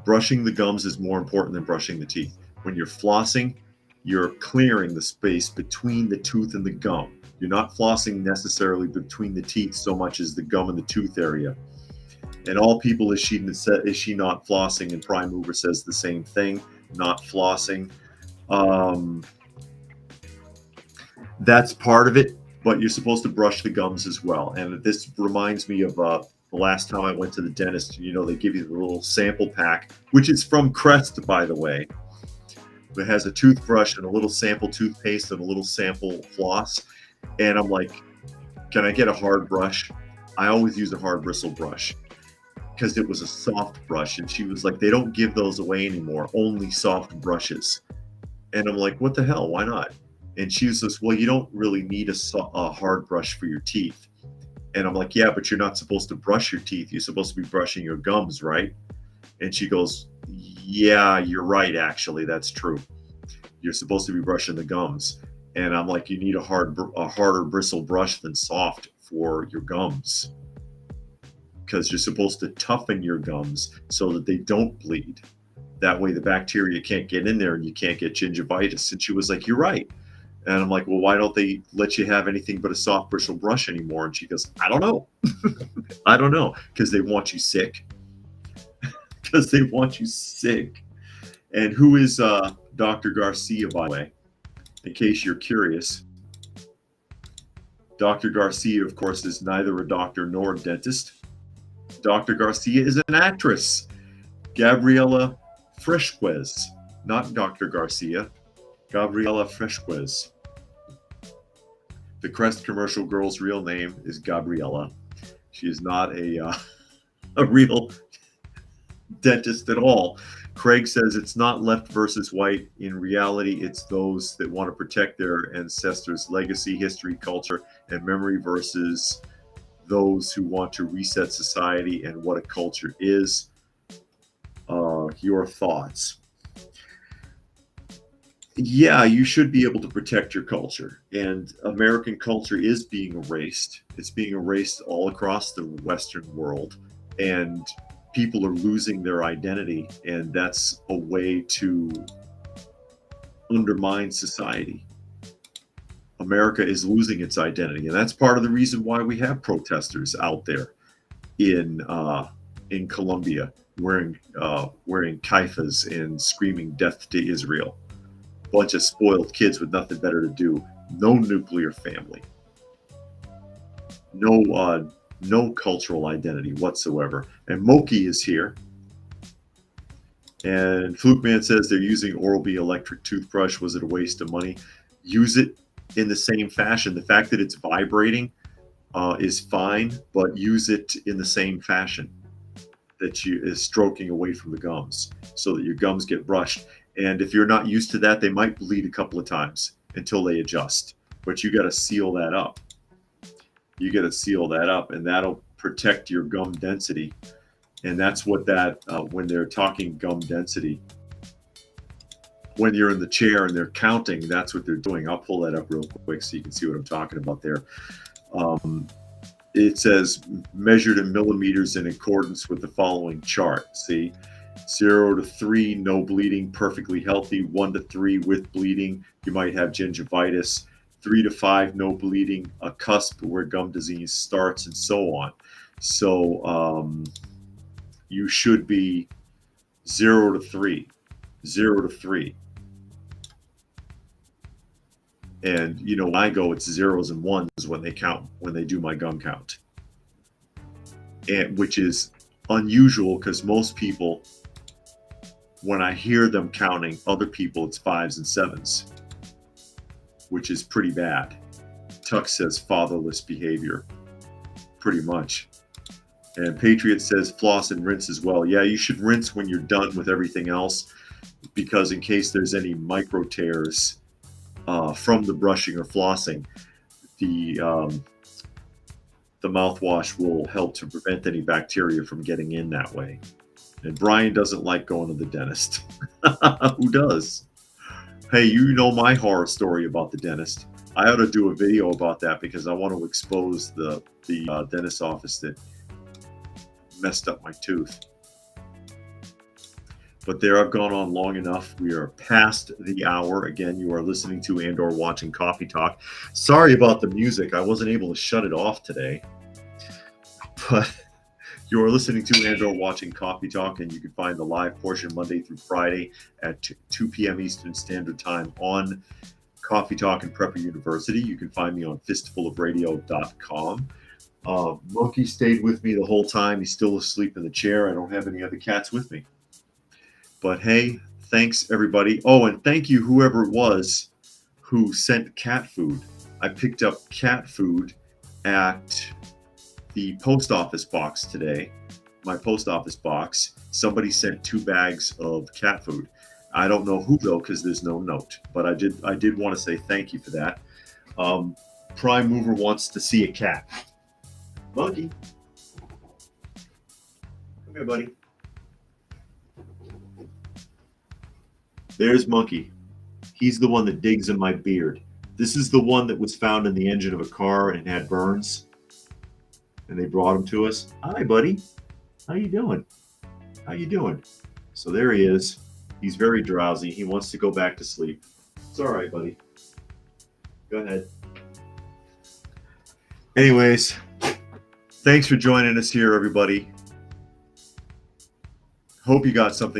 Brushing the gums is more important than brushing the teeth. When you're flossing, you're clearing the space between the tooth and the gum. You're not flossing necessarily between the teeth so much as the gum and the tooth area. And all people, is she not flossing? And Prime Mover says the same thing, not flossing. That's part of it, but you're supposed to brush the gums as well. And this reminds me of the last time I went to the dentist. You know, they give you the little sample pack, which is from Crest, by the way. It has a toothbrush and a little sample toothpaste and a little sample floss. And I'm like, can I get a hard brush? I always use a hard bristle brush because it was a soft brush. And she was like, they don't give those away anymore, only soft brushes. And I'm like, what the hell? Why not? And she was just, well, you don't really need a hard brush for your teeth. And I'm like, yeah, but you're not supposed to brush your teeth. You're supposed to be brushing your gums, right? And she goes, yeah, you're right, actually. That's true. You're supposed to be brushing the gums. And I'm like, you need a harder bristle brush than soft for your gums. Because you're supposed to toughen your gums so that they don't bleed. That way the bacteria can't get in there and you can't get gingivitis. And she was like, you're right. And I'm like, well, why don't they let you have anything but a soft bristle brush anymore? And she goes, I don't know. I don't know. Because they want you sick. Because they want you sick. And who is Dr. Garcia, by the way? In case you're curious. Dr. Garcia, of course, is neither a doctor nor a dentist. Dr. Garcia is an actress. Gabriela Fresquez. Not Dr. Garcia. Gabriela Fresquez. The Crest commercial girl's real name is Gabriela. She is not a real dentist at all. Craig says it's not left versus right. In reality, it's those that want to protect their ancestors' legacy, history, culture, and memory versus those who want to reset society and what a culture is. Your thoughts? Yeah, you should be able to protect your culture. And American culture is being erased. It's being erased all across the Western world. And people are losing their identity. And that's a way to undermine society. America is losing its identity. And that's part of the reason why we have protesters out there in Colombia wearing kaifas and screaming death to Israel. bunch of spoiled kids with nothing better to do. No nuclear family. No cultural identity whatsoever. And Moki is here. And Flukeman says they're using Oral-B electric toothbrush. Was it a waste of money? Use it in the same fashion. The fact that it's vibrating is fine, but use it in the same fashion that is stroking away from the gums so that your gums get brushed. And if you're not used to that, they might bleed a couple of times until they adjust. But you got to seal that up. You got to seal that up, and that'll protect your gum density. And that's what when they're talking gum density, when you're in the chair and they're counting, that's what they're doing. I'll pull that up real quick so you can see what I'm talking about there. It says measured in millimeters in accordance with the following chart. See, 0 to 3, no bleeding, perfectly healthy. 1 to 3 with bleeding, you might have gingivitis. 3 to 5, no bleeding, a cusp where gum disease starts, and so on. So you should be 0 to 3, 0 to 3. And when I go, it's zeros and ones when they count, when they do my gum count, and which is unusual because most people, when I hear them counting other people, it's 5s and 7s, which is pretty bad. Tuck says fatherless behavior, pretty much. And Patriot says floss and rinse as well. Yeah, you should rinse when you're done with everything else, because in case there's any micro tears from the brushing or flossing, the mouthwash will help to prevent any bacteria from getting in that way. And Brian doesn't like going to the dentist. Who does? Hey, you know my horror story about the dentist. I ought to do a video about that because I want to expose the dentist office that messed up my tooth. But there, I've gone on long enough. We are past the hour. Again, you are listening to and/or watching Coffee Talk. Sorry about the music. I wasn't able to shut it off today. But you are listening to and/or watching Coffee Talk, and you can find the live portion Monday through Friday at 2 p.m. Eastern Standard Time on Coffee Talk and Prepper University. You can find me on fistfulofradio.com. Monkey stayed with me the whole time. He's still asleep in the chair. I don't have any other cats with me. But hey, thanks everybody. Oh, and thank you whoever it was who sent cat food. I picked up cat food at the post office box today. My post office box. Somebody sent 2 bags of cat food. I don't know who though, because there's no note. But I did want to say thank you for that. Prime Mover wants to see a cat. Monkey. Come here, buddy. There's Monkey. He's the one that digs in my beard. This is the one that was found in the engine of a car and had burns. And they brought him to us. Hi, buddy. How you doing? How you doing? So there he is. He's very drowsy. He wants to go back to sleep. It's all right, buddy. Go ahead. Anyways, thanks for joining us here, everybody. Hope you got something